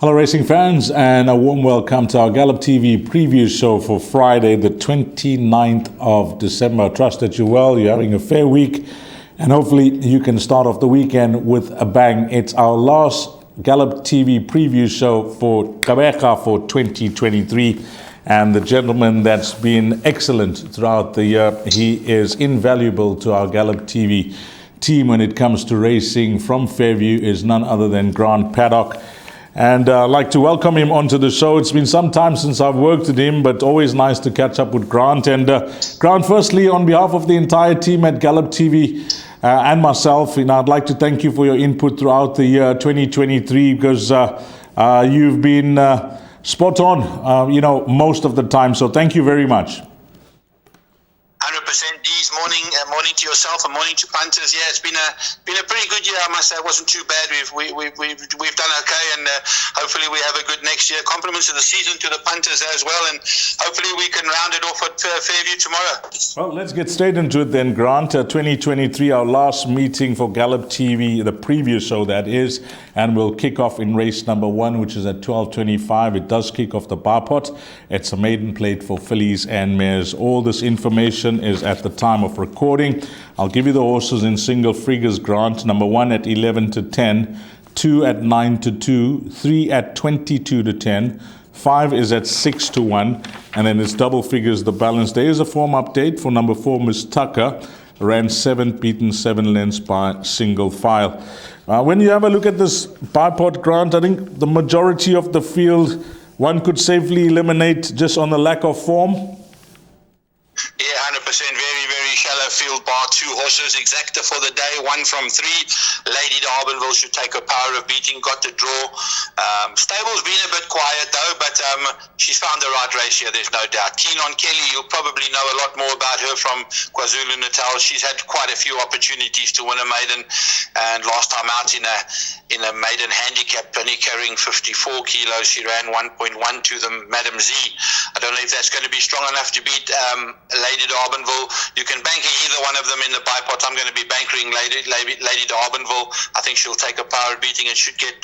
Hello racing fans, and a warm welcome to our Gallop TV preview show for Friday the 29th of December. I trust that you're well, you're having a fair week, and hopefully you can start off the weekend with a bang. It's our last Gallop TV preview show for Gqeberha for 2023, and the gentleman that's been excellent throughout the year, he is invaluable to our Gallop TV team when it comes to racing from Fairview, is none other than Grant Paddock. And I'd like to welcome him onto the show. It's been some time since I've worked with him, but always nice to catch up with Grant. And Grant, firstly, on behalf of the entire team at Gallop TV and myself, I'd like to thank you for your input throughout the year 2023, because you've been spot on, most of the time. So thank you very much. 100%. Dees, morning to yourself and morning to punters. Yeah, it's been a pretty good year, I must say. It wasn't too bad. We've done okay, and hopefully we have a good next year. Compliments of the season to the punters as well, and hopefully we can round it off at Fairview tomorrow. Well, let's get straight into it then, Grant. 2023, our last meeting for Gallop TV, the preview show that is, and we'll kick off in race number 1, which is at 12:25. It does kick off the bar pot. It's a maiden plate for fillies and mares. All this information is at the time of recording. I'll give you the horses in single figures, Grant. Number 1 at 11-10, 2 at 9-2, 3 at 22-10, 5 is at 6-1, and then it's double figures, the balance. There is a form update for number 4, Miss Tucker. Ran 7th, beaten 7 lengths by single file. When you have a look at this bipod, Grant, I think the majority of the field one could safely eliminate just on the lack of form. Yeah, 100%. Very, very shallow field, bar 2 horses. Exacta for the day, 1 from 3. Lady Durbanville should take her power of beating, got the draw. Stable's been a bit quiet though, but she's found the right race here, there's no doubt. Keen on Kelly, you'll probably know a lot more about her from KwaZulu-Natal. She's had quite a few opportunities to win a maiden, and last time out in a maiden handicap, only carrying 54 kilos, she ran 1.1 to the Madam Z. I don't know if that's going to be strong enough to beat Lady Durbanville. You can bank either one of them in the bipot. I'm going to be bankering Lady Durbanville. I think she'll take a power beating and should get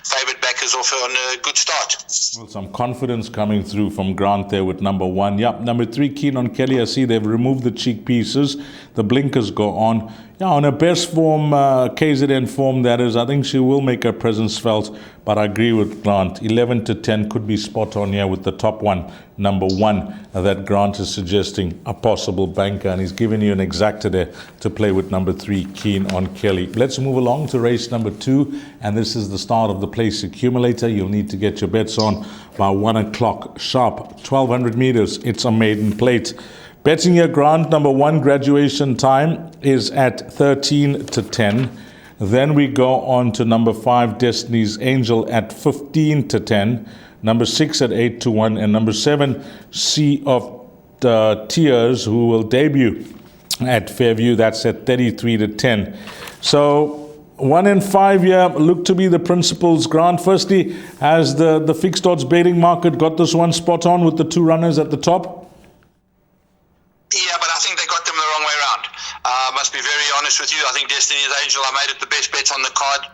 favoured backers off on a good start. Well, some confidence coming through from Grant there with number 1. Yep, number 3, Keen on Kelly. I see they've removed the cheek pieces. The blinkers go on. Yeah, on her best form, KZN form that is, I think she will make her presence felt, but I agree with Grant. 11-10 could be spot on here with the top one, number 1, that Grant is suggesting a possible banker, and he's giving you an exacta there to play with number 3, Keen on Kelly. Let's move along to race number 2, and this is the start of the place accumulator. You'll need to get your bets on by 1 o'clock sharp. 1,200 meters, it's a maiden plate. Betting here, Grant, number 1 graduation time is at 13-10. Then we go on to number 5, Destiny's Angel at 15-10. Number 6 at 8-1. And number 7, Sea of Tears, who will debut at Fairview. That's at 33-10. So 1 and 5 here look to be the principals, Grant. Firstly, has the fixed odds betting market got this one spot on with the 2 runners at the top? Yeah, but I think they got them the wrong way around. Must be very honest with you. I think Destiny's Angel, I made it the best bets on the card.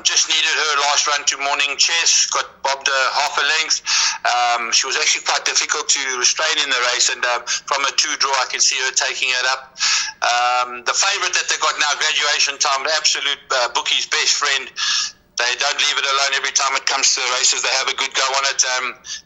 Just needed her last run to morning chess, got bobbed half a length. She was actually quite difficult to restrain in the race, and from a 2 draw, I can see her taking it up. The favourite that they got now, graduation time, absolute bookie's best friend. They don't leave it alone every time it comes to the races. They have a good go on it.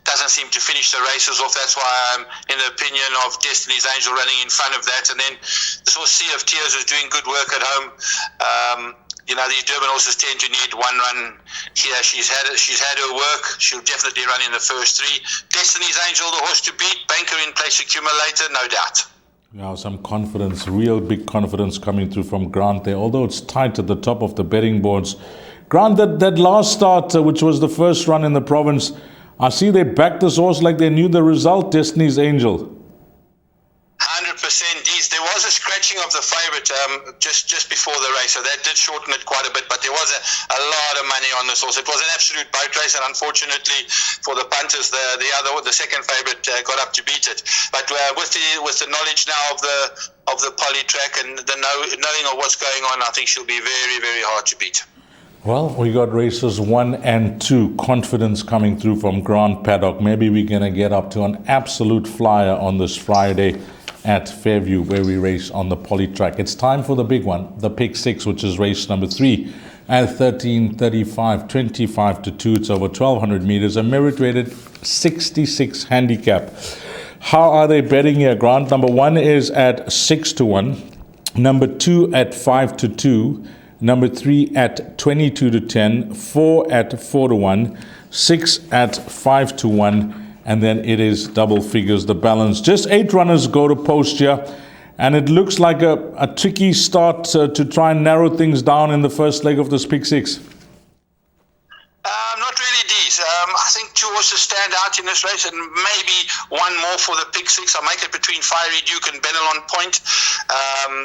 Doesn't seem to finish the races off. That's why I'm in the opinion of Destiny's Angel running in front of that. And then this horse Sea of Tears is doing good work at home. These Durban horses tend to need 1 run here. She's had her work. She'll definitely run in the first 3. Destiny's Angel, the horse to beat. Banker in place accumulator, no doubt. Now some confidence, real big confidence coming through from Grant there. Although it's tight at the top of the betting boards. Grant, that last start, which was the first run in the province, I see they backed this horse like they knew the result, Destiny's Angel. 100%. There was a scratching of the favourite just before the race, so that did shorten it quite a bit, but there was a lot of money on this horse. It was an absolute boat race, and unfortunately for the punters, the second favourite got up to beat it. But with the knowledge now of the poly track and the knowing of what's going on, I think she'll be very, very hard to beat. Well, we got races 1 and 2, confidence coming through from Grant Paddock. Maybe we're going to get up to an absolute flyer on this Friday at Fairview, where we race on the poly track. It's time for the big one, the pick 6, which is race number 3 at 13:35, 25 to 2. It's over 1,200 meters, a merit-rated 66 handicap. How are they betting here, Grant? Number 1 is at 6 to 1, number 2 at 5 to 2, number 3 at 22 to 10, 4 at 4 to 1, 6 at 5 to 1, and then it is double figures, the balance. Just 8 runners go to post here, and it looks like a tricky start to try and narrow things down in the first leg of this pick 6. Not really, Dees. I think 2 horses stand out in this race, and maybe one more for the pick 6. I'll make it between Fiery Duke and Benelon Point.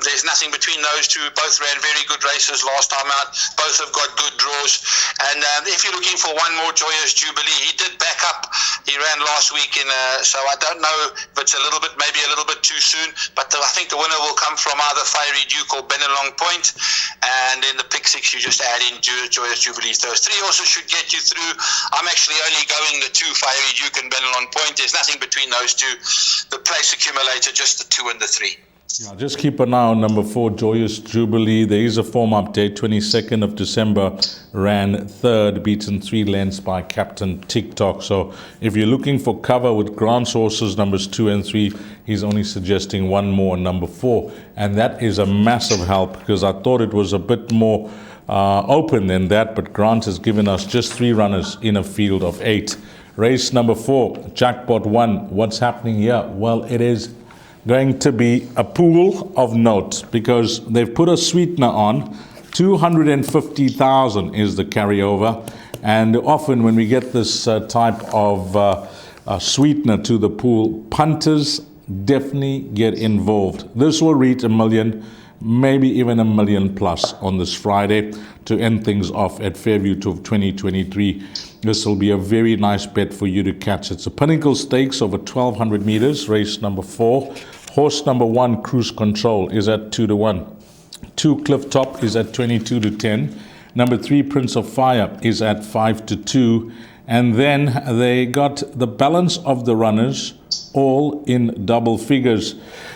There's nothing between those two. Both ran very good races last time out. Both have got good draws. And if you're looking for one more, Joyous Jubilee, he did back up. He ran last week so I don't know if it's maybe a little bit too soon, but I think the winner will come from either Fiery Duke or Benelong Point. And in the pick 6, you just add in Joyous Jubilee. Those 3 horses should get you through. I'm actually only going the 2, Fiery Duke and Benelon Point. There's nothing between those two. The place accumulator, just the 2 and the 3. Yeah, just keep an eye on number 4, Joyous Jubilee. There is a form update. 22nd of December, ran 3rd, beaten 3 lengths by Captain TikTok. So if you're looking for cover with Grant's horses, numbers 2 and 3, he's only suggesting one more, number 4. And that is a massive help, because I thought it was a bit more open than that, but Grant has given us just 3 runners in a field of 8. Race number 4, Jackpot 1. What's happening here? Well, it is going to be a pool of notes, because they've put a sweetener on. 250,000 is the carryover, and often when we get this type of sweetener to the pool, punters definitely get involved. This will reach $1 million, maybe even $1 million plus on this Friday to end things off at Fairview to 2023. This will be a very nice bet for you to catch. It's a Pinnacle Stakes over 1,200 meters, race number 4. Horse number 1, Cruise Control, is at 2 to 1. 2, Cliff Top, is at 22 to 10. Number 3, Prince of Fire, is at 5 to 2. And then they got the balance of the runners all in double figures.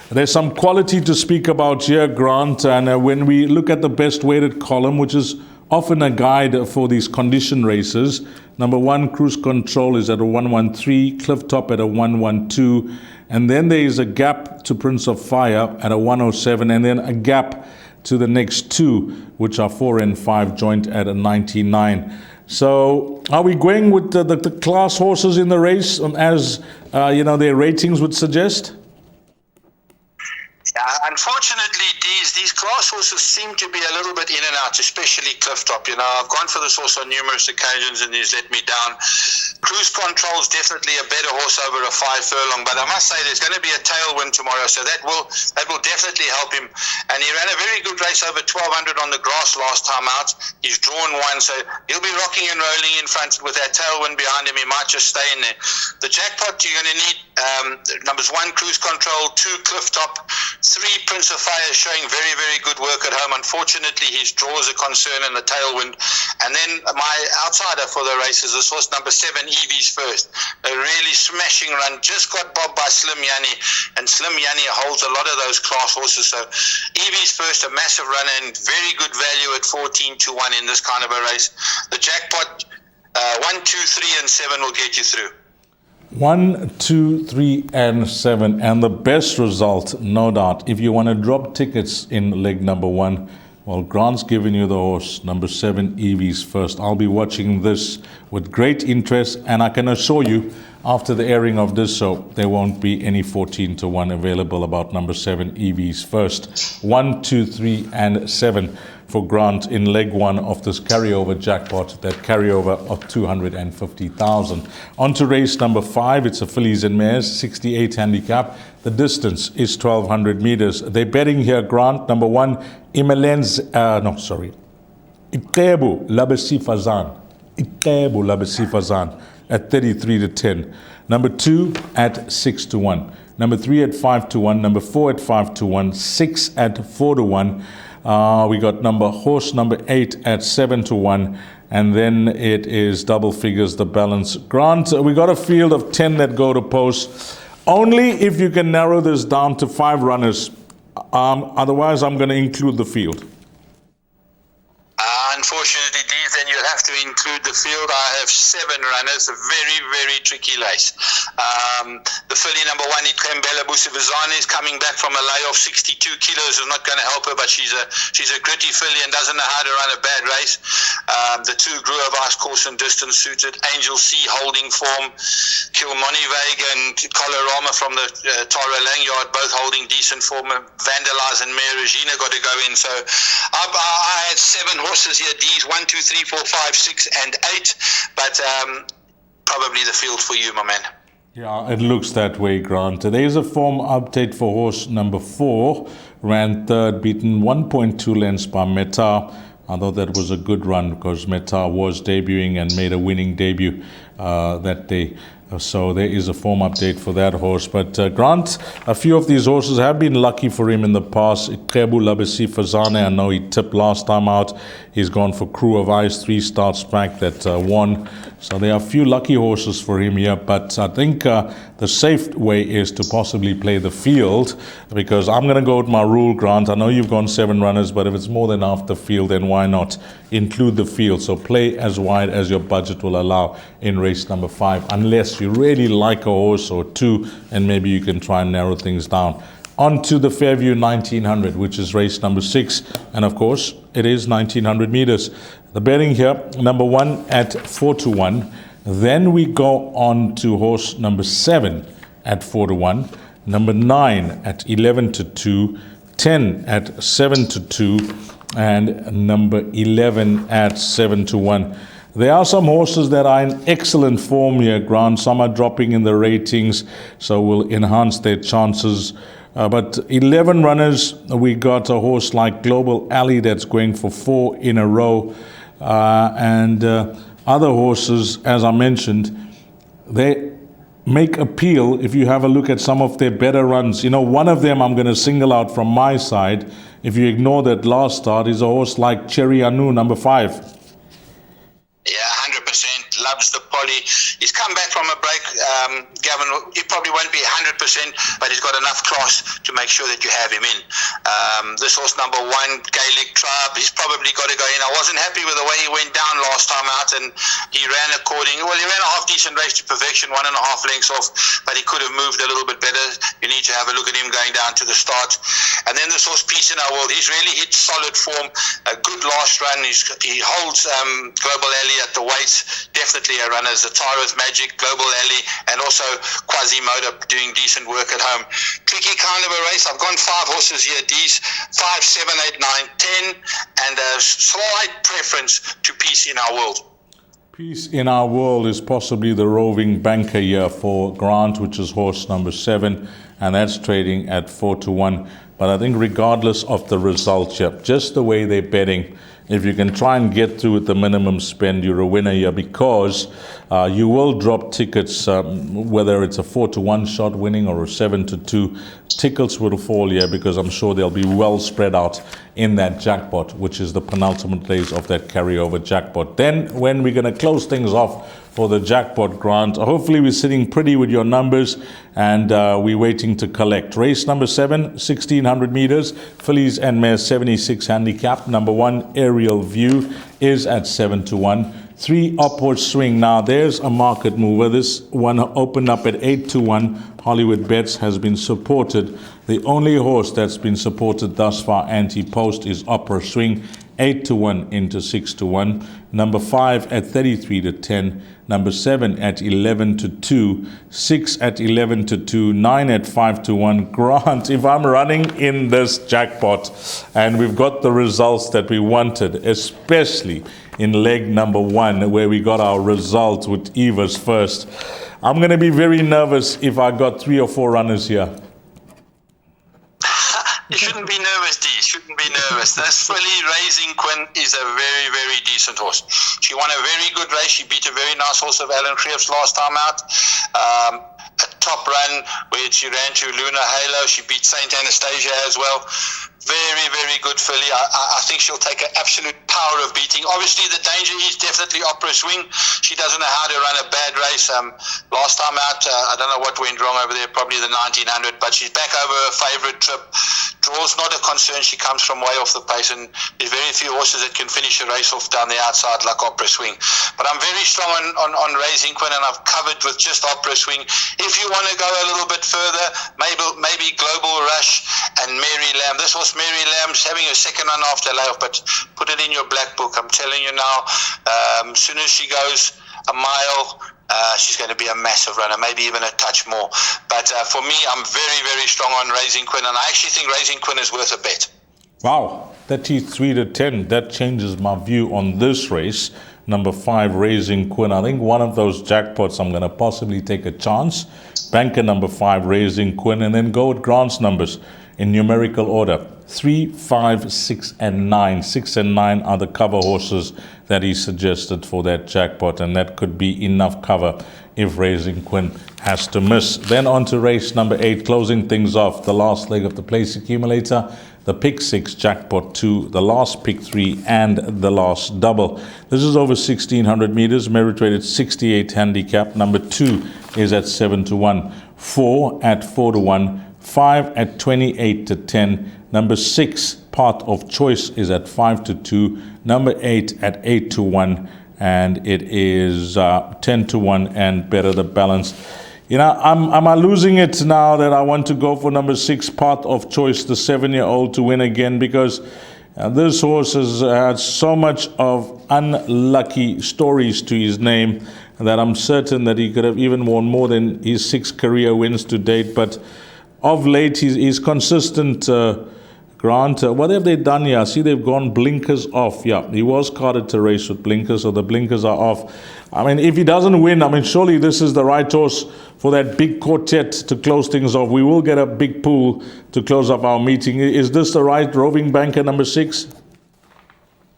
There's some quality to speak about here, Grant, and when we look at the best weighted column, which is often a guide for these condition races, number 1, Cruise Control, is at a 113, Cliff Top at a 112, and then there is a gap to Prince of Fire at a 107, and then a gap to the next 2, which are 4 and 5, joint at a 99. So are we going with the class horses in the race as their ratings would suggest? Unfortunately, these class horses seem to be a little bit in and out, especially Cliff Top. I've gone for this horse on numerous occasions and he's let me down. Cruise Control is definitely a better horse over a 5 furlong, but I must say there's going to be a tailwind tomorrow, so that will definitely help him. And he ran a very good race over 1,200 on the grass last time out. He's drawn 1, so he'll be rocking and rolling in front with that tailwind behind him. He might just stay in there. The jackpot, you're going to need numbers 1, Cruise Control, 2, Cliff Top, 3, Prince of Fire, showing very, very good work at home. Unfortunately, his draw is a concern in the tailwind. And then my outsider for the race is this horse, number 7, Evie's First. A really smashing run. Just got bobbed by Slim Yanni. And Slim Yanni holds a lot of those class horses. So Evie's First, a massive run and very good value at 14 to 1 in this kind of a race. The jackpot, 1, 2, 3, and 7 will get you through. 1, 2, 3, and 7. And the best result, no doubt, if you want to drop tickets in leg number 1, well, Grant's given you the horse, number 7, Evie's First. I'll be watching this with great interest, and I can assure you, after the airing of this show, there won't be any 14 to 1 available about number 7, Evie's First. 1, 2, 3, and 7 for Grant in leg 1 of this carryover jackpot, that carryover of 250,000. On to race number 5. It's a fillies and mares, 68 handicap. The distance is 1,200 meters. They're betting here, Grant. Number 1, Itebu Labesifazan at 33 to 10. Number 2 at 6 to 1. Number 3 at 5 to 1. Number 4 at 5 to 1. 6 at 4 to 1. We got horse number 8 at 7-1. And then it is double figures, the balance. Grant, we got a field of 10 that go to post. Only if you can narrow this down to 5 runners. Otherwise, I'm going to include the field. Unfortunately, Dee, then you'll have to include the field. I have 7 runners, a very, very tricky race. The filly number 1, Itrembele Busivizane, is coming back from a layoff. 62 kilos is not going to help her, but she's a gritty filly and doesn't know how to run a bad race. The 2 Grove Ice course and distance suited. Angel C holding form. Kilmoni Vega and Colorama from the Tara Langyard, both holding decent form. Vandalize and Mare Regina got to go in. So I had 7 horses here. D's 1, 2, 3, 4, 5, 6, and 8. But probably the field for you, my man. Yeah, it looks that way, Grant. There's a form update for horse number 4. Ran third, beaten 1.2 lengths by Meta. I thought that was a good run because Meta was debuting and made a winning debut that day. So there is a form update for that horse. But Grant, a few of these horses have been lucky for him in the past. Kebu Labesi Fazane, I know he tipped last time out. He's gone for Crew of Ice, 3 starts back that won. So there are a few lucky horses for him here. But I think the safe way is to possibly play the field, because I'm going to go with my rule, Grant. I know you've gone 7 runners, but if it's more than half the field, then why not include the field? So play as wide as your budget will allow in race number 5, unless you really like a horse or 2, and maybe you can try and narrow things down. On to the Fairview 1900, which is race number 6, and of course it is 1900 meters. The betting here, number 1 at 4-1. Then we go on to horse number 7 at 4-1, number 9 at 11-2, 10 at 7-2, and number 11 at 7-1. There are some horses that are in excellent form here, Grant. Some are dropping in the ratings, so will enhance their chances. But 11 runners, we got a horse like Global Alley that's going for 4 in a row. And other horses, as I mentioned, they make appeal if you have a look at some of their better runs. You know, one of them I'm going to single out from my side, if you ignore that last start, is a horse like Cherry Anu, number 5. Yeah, 100%. Loves the poly. He's come back from a break, Gavin. He probably won't be 100%, but he's got enough class to make sure that you have him in. This horse number 1, Gaelic Tribe, he's probably got to go in. I wasn't happy with the way he went down last time out, and he ran he ran a half-decent race to perfection, 1.5 lengths off, but he could have moved a little bit better. You need to have a look at him going down to the start. And then this horse, Peace in Our World, he's really hit solid form, a good last run. He holds Global Alley at the weights, definitely a runner. Zataro's Magic, Global Alley, and also Quasimodo doing decent work at home. Tricky kind of a race. I've gone 5 horses here, D's 5, 7, 8, 9, 10, and a slight preference to Peace in Our World. Peace in Our World is possibly the roving banker here for Grant, which is horse number 7, and that's trading at 4-1. But I think regardless of the results here, just the way they're betting, if you can try and get through with the minimum spend, you're a winner here, because you will drop tickets, whether it's a 4-1 shot winning or a 7-2. Tickets will fall here because I'm sure they'll be well spread out in that jackpot, which is the penultimate race of that carryover jackpot. Then when we're going to close things off for the jackpot, Grant, hopefully we're sitting pretty with your numbers, and we're waiting to collect. Race number 7, 1600 meters, fillies and mares 76 handicap. Number 1, Aerial View, is at 7-1. 3 upward swing. Now there's a market mover. This one opened up at 8-1. Hollywoodbets has been supported. The only horse that's been supported thus far anti-post is Upper Swing, 8-1 into 6-1. Number 5 at 33-10. Number 7 at 11-2. 6 at 11-2. 9 at 5-1. Grant, if I'm running in this jackpot and we've got the results that we wanted, especially in leg number 1 where we got our results with Eva's first, I'm going to be very nervous if I got 3 or 4 runners here. You shouldn't be nervous, D. Shouldn't be nervous. This filly, Raising Quinn, is a very, very decent horse. She won a very good race. She beat a very nice horse of Alan Creeps last time out. A top run where she ran to Luna Halo. She beat Saint Anastasia as well. Very, very good filly. I think she'll take an absolute power of beating. Obviously, the danger is definitely Opera Swing. She doesn't know how to run a bad race. Last time out, I don't know what went wrong over there, probably the 1900, but she's back over her favourite trip. Draw's not a concern. She comes from way off the pace, and there's very few horses that can finish a race off down the outside like Opera Swing. But I'm very strong on Raising Queen, and I've covered with just Opera Swing. If you want to go a little bit further, maybe Global Rush and Mary Lamb. This was Mary Lamb's having a second run after layoff, but put it in your black book. I'm telling you now, as soon as she goes a mile, she's going to be a massive runner, maybe even a touch more. But for me, I'm very, very strong on Raising Queen, and I actually think Raising Queen is worth a bet. Wow, 33-10. That changes my view on this race. Number 5, Raising Queen. I think one of those jackpots I'm going to possibly take a chance. Banker number 5, Raising Queen, and then go with Grant's numbers in numerical order. 3, 5, 6, and 9. 6 and 9 are the cover horses that he suggested for that jackpot, and that could be enough cover if Raising Queen has to miss. Then on to race number 8, closing things off, the last leg of the place accumulator, the pick 6, jackpot 2, the last pick 3, and the last double. This is over 1,600 meters, merit rated 68 handicap. Number 2 is at 7-1, 4 at 4-1, 5 at 28-10. Number 6, Path of Choice, is at 5-2. Number 8 at 8-1, and it is 10-1 and better the balance. You know, am I losing it now that I want to go for number 6, Path of Choice, the 7-year-old, to win again? Because this horse has had so much of unlucky stories to his name that I'm certain that he could have even won more than his 6 career wins to date. But of late, he's consistent, Grant. What have they done here? I see they've gone blinkers off. Yeah, he was carded to race with blinkers, so the blinkers are off. I mean, if he doesn't win, I mean, surely this is the right horse for that big quartet to close things off. We will get a big pool to close up our meeting. Is this the right roving banker number 6?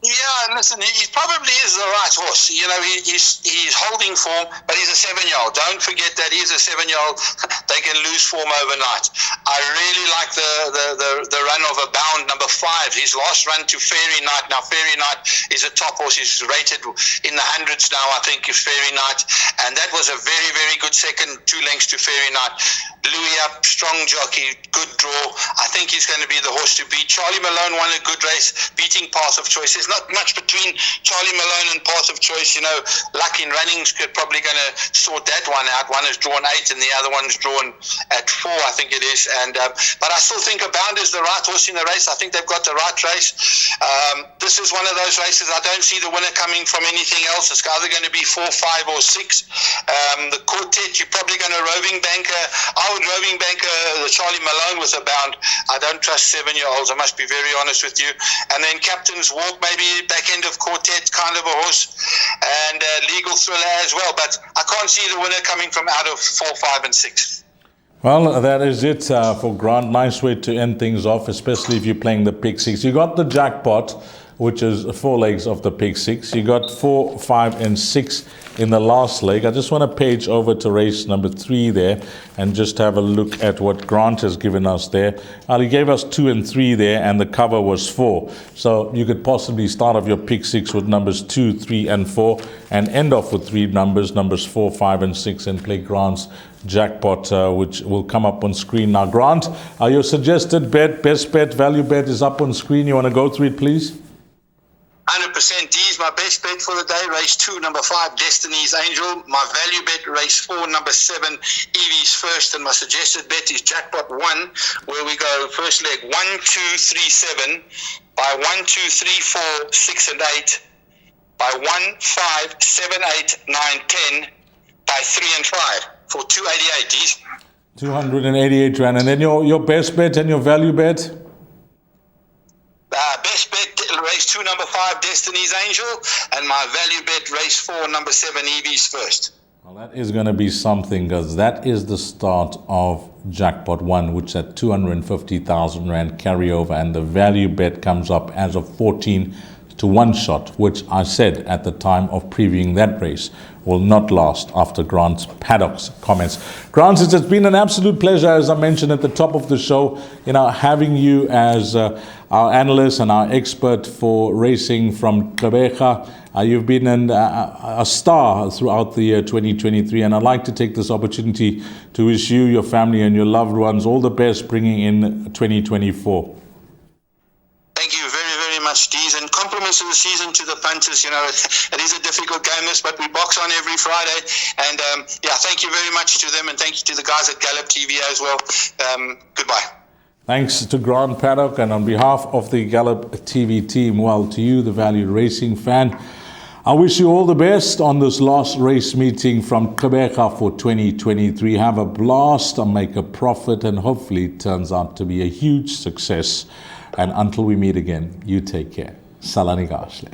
Yeah, and listen, he probably is the right horse. You know, he's holding form, but he's a 7-year-old. Don't forget that he's a 7-year-old. They can lose form overnight. I really like the run of Abound, number 5. His last run to Fairy Night. Now, Fairy Night is a top horse. He's rated in the hundreds now, I think, is Fairy Night. And that was a very, very good second, 2 lengths to Fairy Night. Louis up, strong jockey, good draw. I think he's going to be the horse to beat. Charlie Malone won a good race, beating Path of Choice. There's not much between Charlie Malone and Path of Choice. You know, luck in runnings could probably going to sort that one out. One is drawn 8 and the other one's drawn at 4, I think it is. And but I still think Abound is the right horse in the race. I think they've got the right race. This is one of those races I don't see the winner coming from anything else. It's either going to be 4, 5, or 6. The quartet, you're probably going to roving banker. I would roving banker the Charlie Malone with Abound. I don't trust 7-year-olds. I must be very honest with you. And then Captain's Walk, maybe back end of quartet kind of a horse, and Legal Thriller as well. But I can't see the winner coming from out of 4, 5, and 6. Well, that is it for Grant. Nice way to end things off, especially if you're playing the pick 6. You got the jackpot, which is 4 legs of the pick 6. You got 4, 5, and 6 in the last leg. I just want to page over to race number 3 there and just have a look at what Grant has given us there. He gave us 2 and 3 there, and the cover was 4. So you could possibly start off your pick 6 with numbers 2, 3, and 4, and end off with 3 numbers 4, 5, and 6, and play Grant's jackpot, which will come up on screen now. Grant, your suggested bet, best bet, value bet is up on screen. You want to go through it, please? 100%. D is my best bet for the day. Race 2, number 5, Destiny's Angel. My value bet, race 4, number 7, Evie's First. And my suggested bet is jackpot 1, where we go first leg 1, 2, 3, 7, by 1, 2, 3, 4, 6, and 8, by 1, 5, 7, 8, 9, 10, by 3 and 5 for 288. D's. 288 rand. And then your best bet and your value bet? Best bet, race 2, number 5, Destiny's Angel, and my value bet, race 4, number 7, Evie's First. Well, that is going to be something, because that is the start of jackpot 1, which is at 250,000 rand carryover, and the value bet comes up as of 14 to one shot, which I said at the time of previewing that race will not last after Grant's paddock's comments. Grant, it's been an absolute pleasure, as I mentioned at the top of the show, having you as our analyst and our expert for racing from Gqeberha. You've been a star throughout the year 2023, and I'd like to take this opportunity to wish you, your family, and your loved ones all the best bringing in 2024. Thank you very, very much, Dees, and compliments of the season to the punters. It is a difficult game, but we box on every Friday, and thank you very much to them, and thank you to the guys at Gallop TV as well. Goodbye. Thanks to Grant Paddock, and on behalf of the Gallop TV team, well, to you, the valued racing fan, I wish you all the best on this last race meeting from Gqeberha for 2023. Have a blast and make a profit, and hopefully it turns out to be a huge success. And until we meet again, you take care. Salani Gashle.